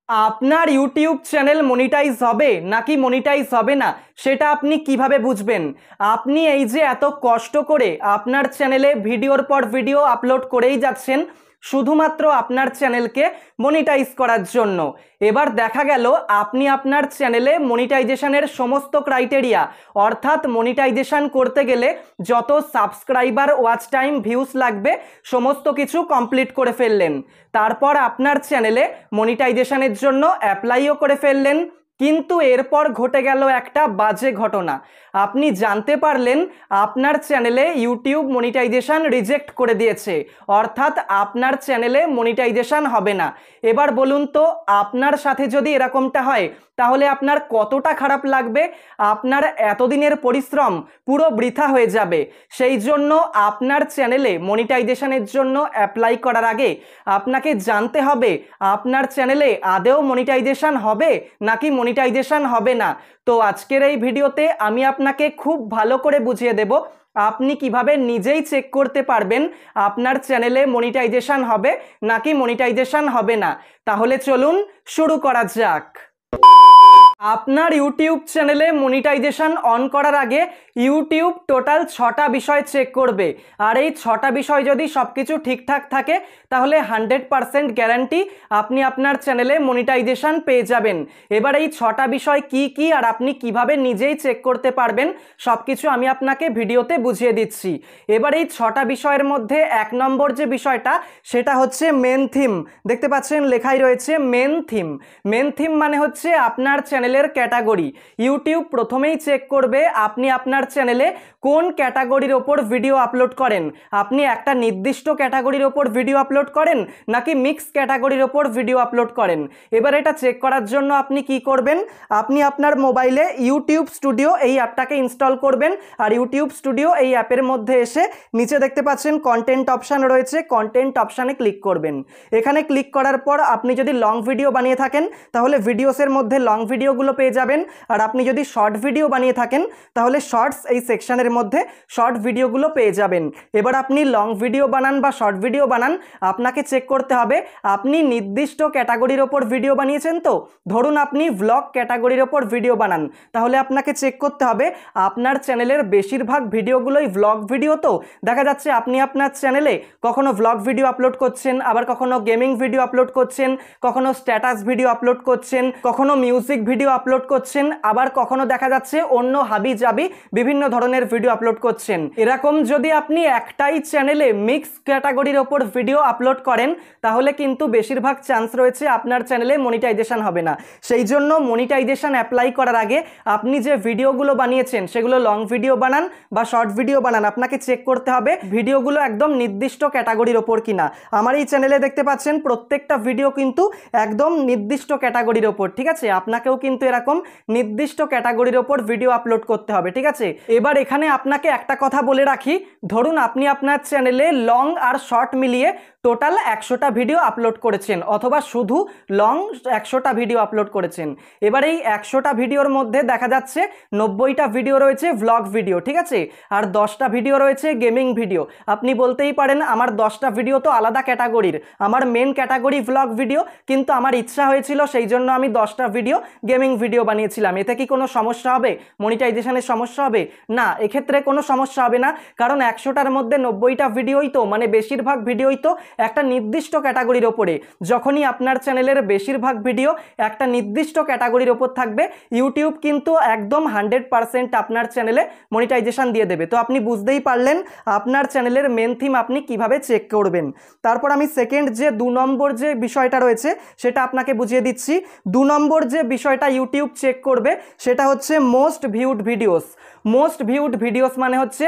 আপনার YouTube channel monetize হবে নাকি মনিটাইজ হবে না সেটা আপনি কিভাবে বুঝবেন? আপনি এই যে এত কষ্ট করে আপনার চ্যানেলে ভিডিওর পর ভিডিও আপলোড করেই যাচ্ছেন শুধুমাত্র আপনার চ্যানেলকে মনিটাইজ করার জন্য। এবার দেখা গেল আপনি আপনার চ্যানেলে মনিটাইজেশনের সমস্ত ক্রাইটেরিয়া অর্থাৎ মনিটাইজেশন করতে গেলে যত সাবস্ক্রাইবার, ওয়াচ টাইম, ভিউজ লাগবে সমস্ত কিছু কমপ্লিট করে ফেললেন। তারপর আপনার চ্যানেলে মনিটাইজেশনের জন্য অ্যাপ্লাইও করে ফেললেন, কিন্তু এরপর ঘটে গেল একটা বাজে ঘটনা। আপনি জানতে পারলেন আপনার চ্যানেলে ইউটিউব মনিটাইজেশন রিজেক্ট করে দিয়েছে, অর্থাৎ আপনার চ্যানেলে মনিটাইজেশন হবে না। এবার বলুন তো, আপনার সাথে যদি এরকমটা হয় তাহলে আপনার কতটা খারাপ লাগবে? আপনার এতদিনের পরিশ্রম পুরো বৃথা হয়ে যাবে। সেই জন্য আপনার চ্যানেলে মনিটাইজেশনের জন্য অ্যাপ্লাই করার আগে আপনাকে জানতে হবে আপনার চ্যানেলে আদৌ মনিটাইজেশন হবে নাকি মনিটাইজেশন হবে না। তো আজকের এই ভিডিওতে আমি আপনাকে খুব ভালো করে বুঝিয়ে দেব আপনি কিভাবে নিজেই চেক করতে পারবেন আপনার চ্যানেলে মনিটাইজেশন হবে নাকি মনিটাইজেশন হবে না। তাহলে চলুন শুরু করা যাক। আপনার ইউটিউব চ্যানেলে মনিটাইজেশন অন করার আগে ইউটিউব টোটাল 6টা বিষয় চেক করবে, আর এই 6টা বিষয় যদি সব কিছু ঠিকঠাক থাকে তাহলে 100% গ্যারান্টি আপনি আপনার চ্যানেলে মনিটাইজেশন পেয়ে যাবেন। এবার এই 6টা বিষয় কি কি আর আপনি কিভাবে নিজেই চেক করতে পারবেন সব কিছু আমি আপনাকে ভিডিওতে বুঝিয়ে দিচ্ছি। এবার এই 6টা বিষয়ের মধ্যে 1 নম্বর যে বিষয়টা সেটা হচ্ছে মেন থিম। দেখতে পাচ্ছেন লেখাই রয়েছে মেন থিম। মেন থিম মানে হচ্ছে আপনার চ্যানেলের ক্যাটাগরি। ইউটিউব প্রথমেই চেক করবে আপনি আপনার চ্যানেলে কোন ক্যাটাগরির ওপর ভিডিও আপলোড করেন। আপনি একটা নির্দিষ্ট ক্যাটাগরির ওপর ভিডিও আপলোড করেন নাকি মিক্স ক্যাটাগরির ওপর ভিডিও আপলোড করেন। এবার এটা চেক করার জন্য আপনি কি করবেন, আপনি আপনার মোবাইলে ইউটিউব স্টুডিও এই অ্যাপটাকে ইনস্টল করবেন। আর ইউটিউব স্টুডিও এই অ্যাপের মধ্যে এসে নিচে দেখতে পাচ্ছেন কন্টেন্ট অপশান রয়েছে, কন্টেন্ট অপশানে ক্লিক করবেন। এখানে ক্লিক করার পর আপনি যদি লং ভিডিও বানিয়ে থাকেন তাহলে ভিডিওসের মধ্যে লং ভিডিওগুলো পেয়ে যাবেন, আর আপনি যদি শর্ট ভিডিও বানিয়ে থাকেন তাহলে শর্টস এই সেকশনের মধ্যে শর্ট ভিডিওগুলো পেয়ে যাবেন। এবার আপনি লং ভিডিও বানান বা শর্ট ভিডিও বানান, আপনাকে চেক করতে হবে আপনি নির্দিষ্ট ক্যাটাগরির ওপর ভিডিও বানিয়েছেন। তো ধরুন আপনি ভ্লগ ক্যাটাগরির ওপর ভিডিও বানান, তাহলে আপনাকে চেক করতে হবে আপনার চ্যানেলের বেশিরভাগ ভিডিওগুলোই ভ্লগ ভিডিও। তো দেখা যাচ্ছে আপনি আপনার চ্যানেলে কখনো ভ্লগ ভিডিও আপলোড করছেন, আবার কখনো গেমিং ভিডিও আপলোড করছেন, কখনো স্ট্যাটাস ভিডিও আপলোড করছেন, কখনো মিউজিক ভিডিও আপলোড করছেন, আবার কখনো দেখা যাচ্ছে অন্য হাবি জাবি বিভিন্ন ধরনের ভিডিও আপলোড করছেন। এরকম যদি আপনি একটাই চ্যানেলে মিক্স ক্যাটাগরির ওপর ভিডিও আপলোড করেন তাহলে কিন্তু বেশিরভাগ চান্স রয়েছে আপনার চ্যানেলে মনিটাইজেশন হবে না। সেই জন্য মনিটাইজেশন অ্যাপ্লাই করার আগে আপনি যে ভিডিওগুলো বানিয়েছেন সেগুলো লং ভিডিও বানান বা শর্ট ভিডিও বানান, আপনাকে চেক করতে হবে ভিডিওগুলো একদম নির্দিষ্ট ক্যাটাগরির ওপর কিনা। আমার এই চ্যানেলে দেখতে পাচ্ছেন প্রত্যেকটা ভিডিও কিন্তু একদম নির্দিষ্ট ক্যাটাগরির ওপর, ঠিক আছে? আপনাকেও কিন্তু এরকম নির্দিষ্ট ক্যাটাগরির ওপর ভিডিও আপলোড করতে হবে, ঠিক আছে? এবার এখানে আপনাকে একটা কথা বলে রাখি, ধরুন আপনি আপনার চ্যানেলে লং আর শর্ট মিলিয়ে টোটাল 100টা ভিডিও আপলোড করেছেন, অথবা শুধু লং 100টা ভিডিও আপলোড করেছেন। এবার এই 100টা ভিডিওর মধ্যে দেখা যাচ্ছে 90টা ভিডিও রয়েছে ভ্লগ ভিডিও, ঠিক আছে? আর 10টা ভিডিও রয়েছে গেমিং ভিডিও। আপনি বলতেই পারেন আমার 10টা ভিডিও তো আলাদা ক্যাটাগরির, আমার মেন ক্যাটাগরি ভ্লগ ভিডিও, কিন্তু আমার ইচ্ছা হয়েছিল সেই জন্য আমি 10টা ভিডিও গেমিং ভিডিও বানিয়েছিলাম। এতে কি কোনো সমস্যা হবে? মনিটাইজেশনের সমস্যা হবে না? এক্ষেত্রে কোনো সমস্যা হবে না, কারণ 100টার মধ্যে 90টা ভিডিওই তো, মানে বেশিরভাগ ভিডিওই তো একটা নির্দিষ্ট ক্যাটাগরির ওপরে। যখনই আপনার চ্যানেলের বেশিরভাগ ভিডিও একটা নির্দিষ্ট ক্যাটাগরির ওপর থাকবে ইউটিউব কিন্তু একদম 100% আপনার চ্যানেলে মনিটাইজেশন দিয়ে দেবে। তো আপনি বুঝতেই পারলেন আপনার চ্যানেলের মেন থিম আপনি কিভাবে চেক করবেন। তারপর আমি সেকেন্ড যে 2 নম্বর যে বিষয়টা রয়েছে সেটা আপনাকে বুঝিয়ে দিচ্ছি। 2 নম্বর যে বিষয়টা ইউটিউব চেক করবে সেটা হচ্ছে most viewed videos. Most viewed videos মানে হচ্ছে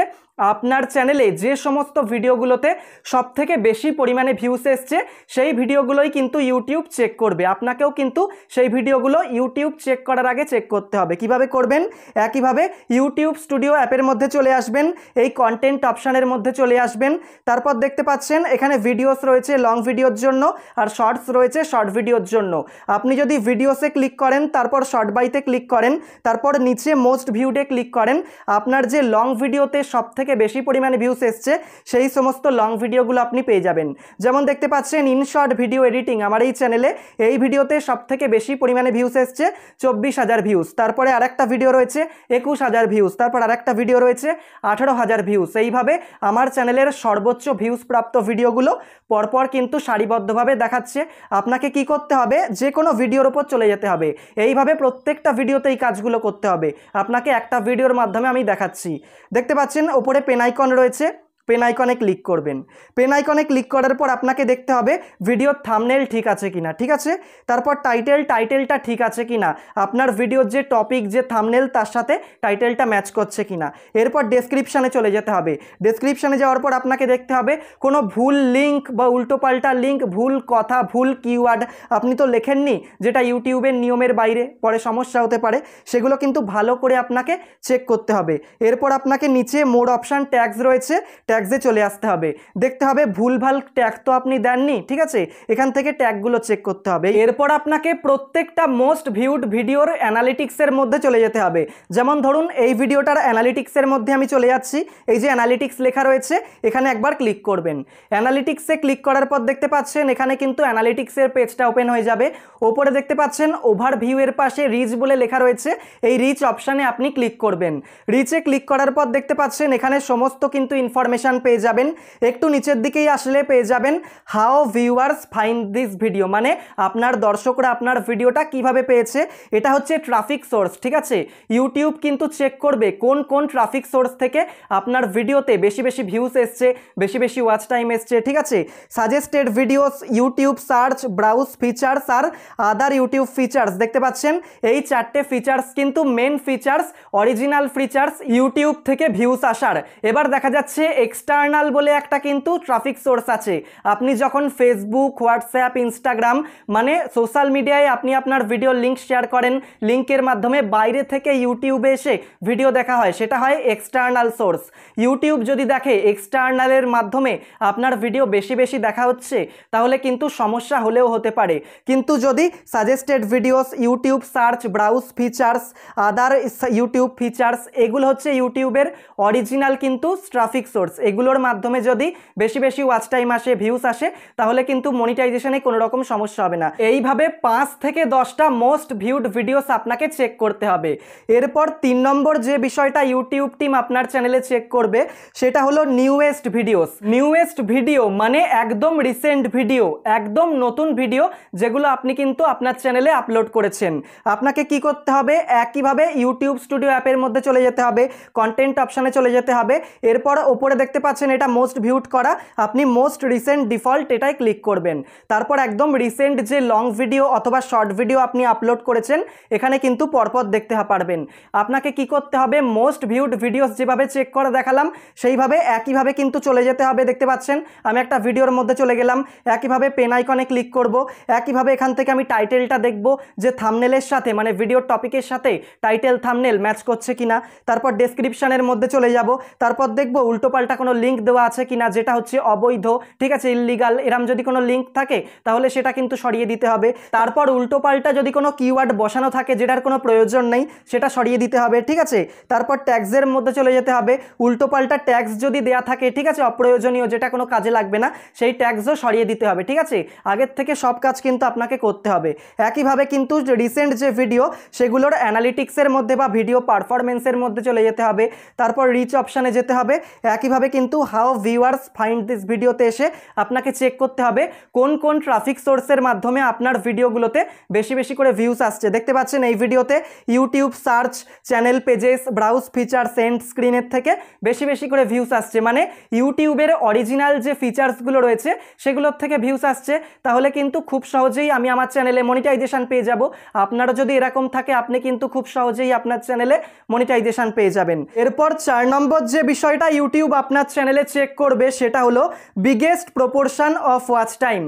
আপনার চ্যানেলে যে সমস্ত ভিডিওগুলোতে সবথেকে বেশি পরিমাণে ভিউস এসছে সেই ভিডিওগুলোই কিন্তু ইউটিউব চেক করবে। আপনাকেও কিন্তু সেই ভিডিওগুলো ইউটিউব চেক করার আগে চেক করতে হবে। কিভাবে করবেন? একইভাবে ইউটিউব স্টুডিও অ্যাপের মধ্যে চলে আসবেন, এই কন্টেন্ট অপশানের মধ্যে চলে আসবেন। তারপর দেখতে পাচ্ছেন এখানে ভিডিওস রয়েছে লং ভিডিওর জন্য আর শর্টস রয়েছে শর্ট ভিডিওর জন্য। আপনি যদি ভিডিওসে ক্লিক করেন, তারপর শর্ট বাইতে ক্লিক করেন, তারপর নিচে মোস্ট ভিউডে ক্লিক করেন, আপনার যে লং ভিডিওতে সবথেকে সবথেকে বেশি পরিমাণে ভিউস এসছে সেই সমস্ত লং ভিডিওগুলো আপনি পেয়ে যাবেন। যেমন দেখতে পাচ্ছেন ইনশর্ট ভিডিও এডিটিং, আমার এই চ্যানেলে এই ভিডিওতে সবথেকে বেশি পরিমাণে ভিউস এসছে 24,000 ভিউস। তারপরে আরেকটা ভিডিও রয়েছে 21,000 ভিউস, তারপর আরেকটা ভিডিও রয়েছে 18,000 ভিউস। এইভাবে আমার চ্যানেলের সর্বোচ্চ ভিউস প্রাপ্ত ভিডিওগুলো পরপর কিন্তু সারিবদ্ধভাবে দেখাচ্ছে। আপনাকে কি করতে হবে, যে কোনো ভিডিওর উপর চলে যেতে হবে, এইভাবে প্রত্যেকটা ভিডিওতে এই কাজগুলো করতে হবে। আপনাকে একটা ভিডিওর মাধ্যমে আমি দেখাচ্ছি। দেখতে পাচ্ছেন ওপরে পেন আইকন রয়েছে, পেন আইকনে ক্লিক করবেন। পেন আইকনে ক্লিক করার পর আপনাকে দেখতে হবে ভিডিওর থাম্বনেল ঠিক আছে কিনা, ঠিক আছে। তারপর টাইটেলটা ঠিক আছে কিনা, আপনার ভিডিওর যে টপিক, যে থাম্বনেল, তার সাথে টাইটেলটা ম্যাচ করছে কিনা। এরপর ডেসক্রিপশানে চলে যেতে হবে। ডেসক্রিপশানে যাওয়ার পর আপনাকে দেখতে হবে কোনো ভুল লিঙ্ক বা উল্টোপাল্টা লিঙ্ক, ভুল কথা, ভুল কিওয়ার্ড আপনি তো লেখেননি, যেটা ইউটিউবের নিয়মের বাইরে, পরে সমস্যা হতে পারে। সেগুলো কিন্তু ভালো করে আপনাকে চেক করতে হবে। এরপর আপনাকে নিচে মোর অপশান ট্যাগস রয়েছে, ট্যাগসে চলে আসতে হবে। দেখতে হবে ভুলভাল ট্যাগ তো আপনি দেননি, ঠিক আছে। এখান থেকে ট্যাগগুলো চেক করতে হবে। এরপর আপনাকে প্রত্যেকটা মোস্ট ভিউড ভিডিওর অ্যানালিটিক্সের মধ্যে চলে যেতে হবে। যেমন ধরুন এই ভিডিওটার অ্যানালিটিক্সের মধ্যে আমি চলে যাচ্ছি। এই যে অ্যানালিটিক্স লেখা রয়েছে, এখানে একবার ক্লিক করবেন। অ্যানালিটিক্সে ক্লিক করার পর দেখতে পাচ্ছেন এখানে কিন্তু অ্যানালিটিক্সের পেজটা ওপেন হয়ে যাবে। ওপরে দেখতে পাচ্ছেন ওভারভিউয়ের পাশে রিচ বলে লেখা রয়েছে, এই রিচ অপশানে আপনি ক্লিক করবেন। রিচে ক্লিক করার পর দেখতে পাচ্ছেন এখানে সমস্ত কিন্তু ইনফরমেশন পেয়ে যাবেন। একটু নিচের দিকেই আসলে পেয়ে যাবেন how viewers find this video, মানে আপনার দর্শকরা আপনার ভিডিওটা কিভাবে পেয়েছে। এটা হচ্ছে ট্রাফিক সোর্স, ঠিক আছে। ইউটিউব কিন্তু চেক করবে কোন কোন ট্রাফিক সোর্স থেকে আপনার ভিডিওতে বেশি বেশি ভিউস এসছে, বেশি বেশি ওয়াচ টাইম এসছে, ঠিক আছে। Suggested videos, YouTube search, browse features আর আদার ইউটিউব ফিচার্স, দেখতে পাচ্ছেন এই চারটে ফিচার্স কিন্তু main features, original features YouTube থেকে ভিউস আসার। এবার দেখা যাচ্ছে এক্সটার্নাল বলে একটা কিন্তু ট্রাফিক সোর্স আছে। আপনি যখন ফেসবুক, হোয়াটসঅ্যাপ, ইনস্টাগ্রাম মানে সোশ্যাল মিডিয়ায় আপনি আপনার ভিডিও লিঙ্ক শেয়ার করেন, লিঙ্কের মাধ্যমে বাইরে থেকে ইউটিউবে এসে ভিডিও দেখা হয়, সেটা হয় এক্সটার্নাল সোর্স। ইউটিউব যদি দেখে এক্সটার্নালের মাধ্যমে আপনার ভিডিও বেশি বেশি দেখা হচ্ছে, তাহলে কিন্তু সমস্যা হলেও হতে পারে। কিন্তু যদি suggested videos, YouTube search, browse features, আদার ইউটিউব ফিচার্স, এগুলো হচ্ছে ইউটিউবের অরিজিনাল কিন্তু ট্রাফিক সোর্স, এগুলোর মাধ্যমে যদি বেশি বেশি ওয়াচ টাইম আসে, ভিউস আসে, তাহলে কিন্তু মনিটাইজেশনে কোনো রকম সমস্যা হবে না। এইভাবে 5 থেকে 10টা মোস্ট ভিউড ভিডিওস আপনাকে চেক করতে হবে। এরপর 3 নম্বর যে বিষয়টা ইউটিউব টিম আপনার চ্যানেলে চেক করবে, সেটা হলো নিউয়েস্ট ভিডিওস। নিউয়েস্ট ভিডিও মানে একদম রিসেন্ট ভিডিও, একদম নতুন ভিডিও, যেগুলো আপনি কিন্তু আপনার চ্যানেলে আপলোড করেছেন। আপনাকে কি করতে হবে, একইভাবে ইউটিউব স্টুডিও অ্যাপের মধ্যে চলে যেতে হবে, কন্টেন্ট অপশানে চলে যেতে হবে। এরপর ওপরে দেখতে পাচ্ছেন এটা মোস্ট ভিউড করা, আপনি মোস্ট রিসেন্ট ডিফল্ট এটাই ক্লিক করবেন। তারপর একদম রিসেন্ট যে লং ভিডিও অথবা শর্ট ভিডিও আপনি আপলোড করেছেন, এখানে কিন্তু পরপর দেখতে পারবেন। আপনাকে কি করতে হবে, মোস্ট ভিউড ভিডিওস যেভাবে চেক করে দেখালাম সেইভাবে একইভাবে কিন্তু চলে যেতে হবে। দেখতে পাচ্ছেন আমি একটা ভিডিওর মধ্যে চলে গেলাম, একইভাবে পেন আইকনে ক্লিক করব। একইভাবে এখান থেকে আমি টাইটেলটা দেখব যে থাম্বনেলের সাথে, মানে ভিডিওর টপিকের সাথে টাইটেল থাম্বনেল ম্যাচ করছে কিনা। তারপর ডেসক্রিপশনের মধ্যে চলে যাব, তারপর দেখব উল্টোপাল্টা কোনো লিঙ্ক দেওয়া আছে কিনা, যেটা হচ্ছে অবৈধ, ঠিক আছে, ইল্লিগাল। এরম যদি কোনো লিঙ্ক থাকে তাহলে সেটা কিন্তু সরিয়ে দিতে হবে। তারপর উল্টোপাল্টা যদি কোনো কিওয়ার্ড বসানো থাকে যেটার কোনো প্রয়োজন নেই, সেটা সরিয়ে দিতে হবে, ঠিক আছে। তারপর ট্যাগসের মধ্যে চলে যেতে হবে। উল্টোপাল্টা ট্যাগস যদি দেয়া থাকে, ঠিক আছে, অপ্রয়োজনীয়, যেটা কোনো কাজে লাগবে না, সেই ট্যাগসও সরিয়ে দিতে হবে, ঠিক আছে। আগের থেকে সব কাজ কিন্তু আপনাকে করতে হবে। একইভাবে কিন্তু রিসেন্ট যে ভিডিও, সেগুলোর অ্যানালিটিক্সের মধ্যে বা ভিডিও পারফরমেন্সের মধ্যে চলে যেতে হবে। তারপর রিচ অপশানে যেতে হবে। একইভাবে কিন্তু হাউ ভিউয়ার্স ফাইন্ড দিস ভিডিওতে এসে আপনাকে চেক করতে হবে কোন কোন ট্রাফিক সোর্সের মাধ্যমে আপনার ভিডিওগুলোতে বেশি বেশি করে ভিউস আসছে। দেখতে পাচ্ছেন এই ভিডিওতে YouTube search, channel pages, browse features, end স্ক্রিনের থেকে বেশি বেশি করে ভিউস আসছে, মানে ইউটিউবের অরিজিনাল যে ফিচার্সগুলো রয়েছে সেগুলোর থেকে ভিউস আসছে। তাহলে কিন্তু খুব সহজেই আমি আমার চ্যানেলে মনিটাইজেশন পেয়ে যাব। আপনারা যদি এরকম থাকে, আপনি কিন্তু খুব সহজেই আপনার চ্যানেলে মনিটাইজেশন পেয়ে যাবেন। এরপর 4 নম্বর যে বিষয়টা ইউটিউব আপনার আপনার চ্যানেলে চেক করবে সেটা হলো biggest proportion of watch time.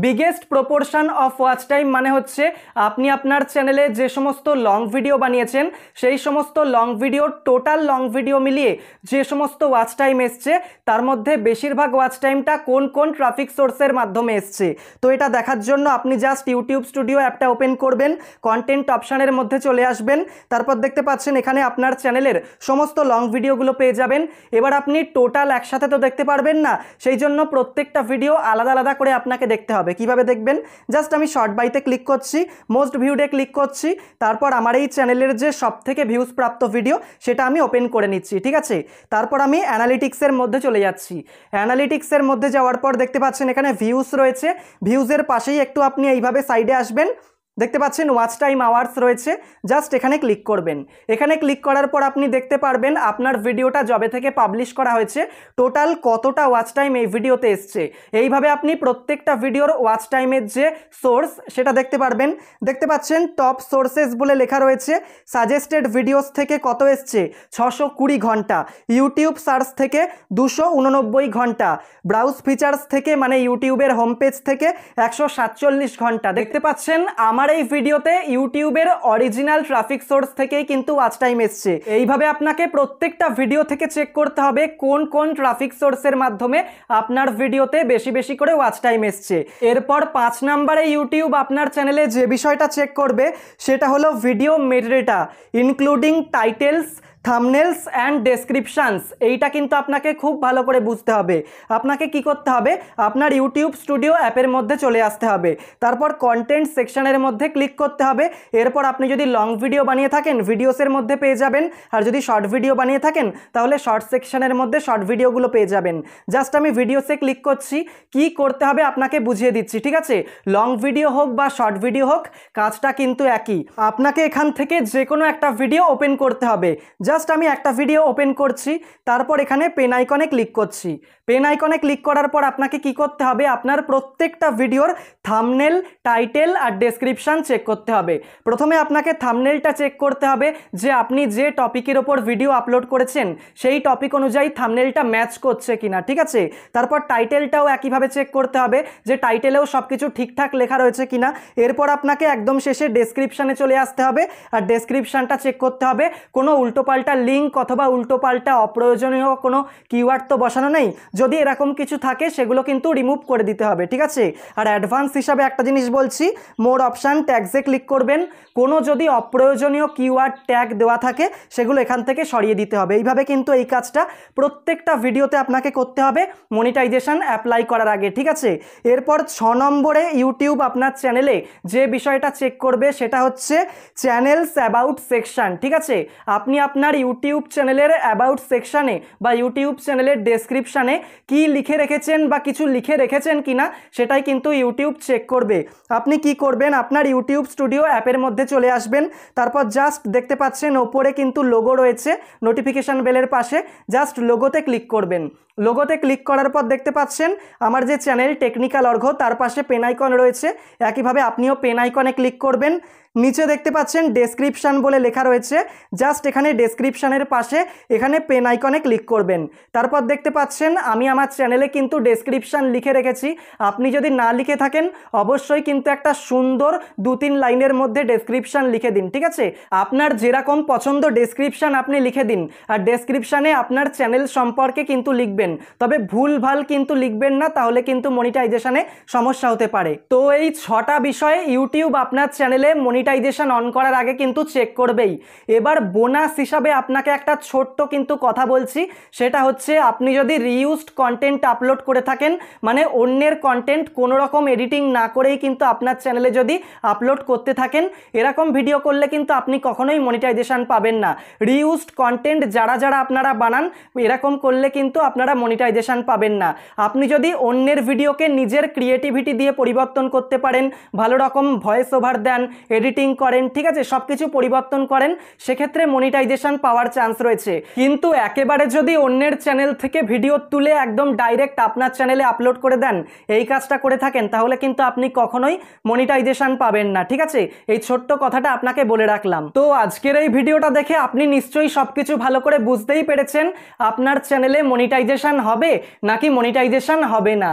Biggest proportion of watch time মানে হচ্ছে আপনি আপনার চ্যানেলে যে সমস্ত লং ভিডিও বানিয়েছেন সেই সমস্ত long video, total long video মিলিয়ে যে সমস্ত ওয়াচ টাইম এসছে তার মধ্যে বেশিরভাগ ওয়াচ টাইমটা কোন কোন ট্রাফিক সোর্সের মাধ্যমে এসছে। তো এটা দেখার জন্য আপনি জাস্ট ইউটিউব স্টুডিও অ্যাপটা ওপেন করবেন, কন্টেন্ট অপশানের মধ্যে চলে আসবেন, তারপর দেখতে পাচ্ছেন এখানে আপনার চ্যানেলের সমস্ত লং ভিডিওগুলো পেয়ে যাবেন। এবার আপনি টোটাল একসাথে তো দেখতে পারবেন না, সেই জন্য প্রত্যেকটা ভিডিও আলাদা আলাদা করে আপনাকে দেখতে হবে। কিভাবে দেখবেন? জাস্ট আমি শর্ট বাইতে ক্লিক করছি, মোস্ট ভিউডে ক্লিক করছি, তারপর আমার এই চ্যানেলের যে সবথেকে ভিউজ প্রাপ্ত ভিডিও সেটা আমি ওপেন করে নিচ্ছি, ঠিক আছে। তারপর আমি অ্যানালিটিক্সের মধ্যে চলে যাচ্ছি। অ্যানালিটিক্সের মধ্যে যাওয়ার পর দেখতে পাচ্ছেন এখানে ভিউজ রয়েছে, ভিউজের পাশেই একটু আপনি এইভাবে সাইডে আসবেন, দেখতে পাচ্ছেন ওয়াচ টাইম আওয়ার্স রয়েছে, জাস্ট এখানে ক্লিক করবেন। এখানে ক্লিক করার পর আপনি দেখতে পারবেন আপনার ভিডিওটা যবে থেকে পাবলিশ করা হয়েছে টোটাল কতটা ওয়াচ টাইম এই ভিডিওতে এসছে। এইভাবে আপনি প্রত্যেকটা ভিডিওর ওয়াচ টাইমের যে সোর্স সেটা দেখতে পারবেন। দেখতে পাচ্ছেন টপ সোর্সেস বলে লেখা রয়েছে, সাজেস্টেড ভিডিওস থেকে কত এসছে 620 ঘন্টা, ইউটিউব সার্চ থেকে 289 ঘন্টা, ব্রাউজ ফিচার্স থেকে মানে ইউটিউবের হোম পেজ থেকে 147 ঘন্টা। দেখতে পাচ্ছেন আমার এই ভিডিওতে ইউটিউবের অরিজিনাল ট্রাফিক সোর্স থেকেই কিন্তু ওয়াচ টাইম এসছে। এইভাবে আপনাকে প্রত্যেকটা ভিডিও থেকে চেক করতে হবে কোন কোন ট্রাফিক সোর্সের মাধ্যমে আপনার ভিডিওতে বেশি বেশি করে ওয়াচ টাইম এসছে। এরপর 5 নম্বরে ইউটিউব আপনার চ্যানেলে যে বিষয়টা চেক করবে সেটা হলো video metadata including titles, thumbnails and descriptions. এইটা কিন্তু আপনাকে খুব ভালো করে বুঝতে হবে। আপনাকে কি করতে হবে? আপনার ইউটিউব স্টুডিও অ্যাপের মধ্যে চলে আসতে হবে, তারপর কন্টেন্ট সেকশনের মধ্যে ক্লিক করতে হবে। এরপর আপনি যদি লং ভিডিও বানিয়ে থাকেন ভিডিওসের মধ্যে পেয়ে যাবেন, আর যদি শর্ট ভিডিও বানিয়ে থাকেন তাহলে শর্ট সেকশনের মধ্যে শর্ট ভিডিওগুলো পেয়ে যাবেন। জাস্ট আমি ভিডিওসে ক্লিক করছি, কি করতে হবে আপনাকে বুঝিয়ে দিচ্ছি, ঠিক আছে। লং ভিডিও হোক বা শর্ট ভিডিও হোক কাজটা কিন্তু একই। আপনাকে এখান থেকে যে কোনো একটা ভিডিও ওপেন করতে হবে। জাস্ট আমি একটা ভিডিও ওপেন করছি, তারপর এখানে পেন আইকনে ক্লিক করছি। পেন আইকনে ক্লিক করার পর আপনাকে কি করতে হবে? আপনার প্রত্যেকটা ভিডিওর থাম্বনেল, টাইটেল আর ডেসক্রিপশান চেক করতে হবে। প্রথমে আপনাকে থাম্বনেলটা চেক করতে হবে যে আপনি যে টপিকের ওপর ভিডিও আপলোড করেছেন সেই টপিক অনুযায়ী থাম্বনেলটা ম্যাচ করছে কিনা, ঠিক আছে। তারপর টাইটেলটাও একইভাবে চেক করতে হবে যে টাইটেলেও সব কিছু ঠিকঠাক লেখা রয়েছে কিনা। এরপর আপনাকে একদম শেষে ডেসক্রিপশানে চলে আসতে হবে, আর ডেসক্রিপশানটা চেক করতে হবে কোনো উল্টোপাল্টা লিঙ্ক অথবা উল্টোপাল্টা অপ্রয়োজনীয় কোনো কিওয়ার্ড তো বসানো নেই। যদি এরকম কিছু থাকে সেগুলো কিন্তু রিমুভ করে দিতে হবে, ঠিক আছে। আর অ্যাডভান্স হিসাবে একটা জিনিস বলছি, মোর অপশান ট্যাগসে ক্লিক করবেন। কোনো যদি অপ্রয়োজনীয় কিওয়ার্ড ট্যাগ দেওয়া থাকে সেগুলো এখান থেকে সরিয়ে দিতে হবে। এইভাবে কিন্তু এই কাজটা প্রত্যেকটা ভিডিওতে আপনাকে করতে হবে মনিটাইজেশন অ্যাপ্লাই করার আগে, ঠিক আছে। এরপর 6 নম্বরে ইউটিউব আপনার চ্যানেলে যে বিষয়টা চেক করবে সেটা হচ্ছে চ্যানেলস অ্যাবাউট সেকশন, ঠিক আছে। আপনি আপনার ইউটিউব চ্যানেলের অ্যাবাউট সেকশানে বা ইউটিউব চ্যানেলের ডেসক্রিপশানে কি লিখে রেখেছেন বা কিছু লিখে রেখেছেন কিনা সেটাই কিন্তু ইউটিউব চেক করবে। আপনি কি করবেন? আপনার ইউটিউব স্টুডিও অ্যাপের মধ্যে চলে আসবেন, তারপর জাস্ট দেখতে পাচ্ছেন ওপরে কিন্তু লোগো রয়েছে নোটিফিকেশান বেলের পাশে, জাস্ট লোগোতে ক্লিক করবেন। লোগোতে ক্লিক করার পর দেখতে পাচ্ছেন আমার যে চ্যানেল টেকনিক্যাল অর্ঘ্য তার পাশে পেন আইকন রয়েছে, একইভাবে আপনিও পেন আইকনে ক্লিক করবেন। নিচে দেখতে পাচ্ছেন ডেসক্রিপশান বলে লেখা রয়েছে, জাস্ট এখানে ডেসক্রিপশানের পাশে এখানে পেন আইকনে ক্লিক করবেন। তারপর দেখতে পাচ্ছেন আমি আমার চ্যানেলে কিন্তু ডেসক্রিপশান লিখে রেখেছি। আপনি যদি না লিখে থাকেন অবশ্যই কিন্তু একটা সুন্দর 2-3 লাইনের মধ্যে ডেসক্রিপশান লিখে দিন, ঠিক আছে। আপনার যেরকম পছন্দ ডেসক্রিপশান আপনি লিখে দিন, আর ডেসক্রিপশানে আপনার চ্যানেল সম্পর্কে কিন্তু লিখবেন, তবে ভুলভাল কিন্তু লিখবেন না, তাহলে কিন্তু মনিটাইজেশনে সমস্যা হতে পারে। তো এই 6টা বিষয়ে ইউটিউব আপনার চ্যানেলে মনিটাইজেশন অন করার আগে কিন্তু চেক করবেই। এবার বোনাস হিসাবে আপনাকে একটা ছোট্ট কিন্তু কথা বলছি, সেটা হচ্ছে আপনি যদি রিইউজড কন্টেন্ট আপলোড করে থাকেন, মানে অন্যের কন্টেন্ট কোনো রকম এডিটিং না করেই কিন্তু আপনার চ্যানেলে যদি আপলোড করতে থাকেন, এরকম ভিডিও করলে কিন্তু আপনি কখনোই মনিটাইজেশন পাবেন না। রিইউজড কন্টেন্ট যারা যারা আপনারা বানান এরকম করলে কিন্তু আপনারা মনিটাইজেশন পাবেন না। আপনি যদি অন্যের ভিডিওকে নিজের ক্রিয়েটিভিটি দিয়ে পরিবর্তন করতে পারেন, ভালো রকম ভয়েস ওভার দেন, এডিটিং এডিটিং করেন, ঠিক আছে, সব কিছু পরিবর্তন করেন, সেক্ষেত্রে মনিটাইজেশন পাওয়ার চান্স রয়েছে। কিন্তু একেবারে যদি অন্যের চ্যানেল থেকে ভিডিও তুলে একদম ডাইরেক্ট আপনার চ্যানেলে আপলোড করে দেন, এই কাজটা করে থাকেন, তাহলে কিন্তু আপনি কখনোই মনিটাইজেশন পাবেন না, ঠিক আছে। এই ছোট্ট কথাটা আপনাকে বলে রাখলাম। তো আজকের এই ভিডিওটা দেখে আপনি নিশ্চয়ই সবকিছু ভালো করে বুঝতেই পেরেছেন আপনার চ্যানেলে মনিটাইজেশন হবে নাকি মনিটাইজেশন হবে না।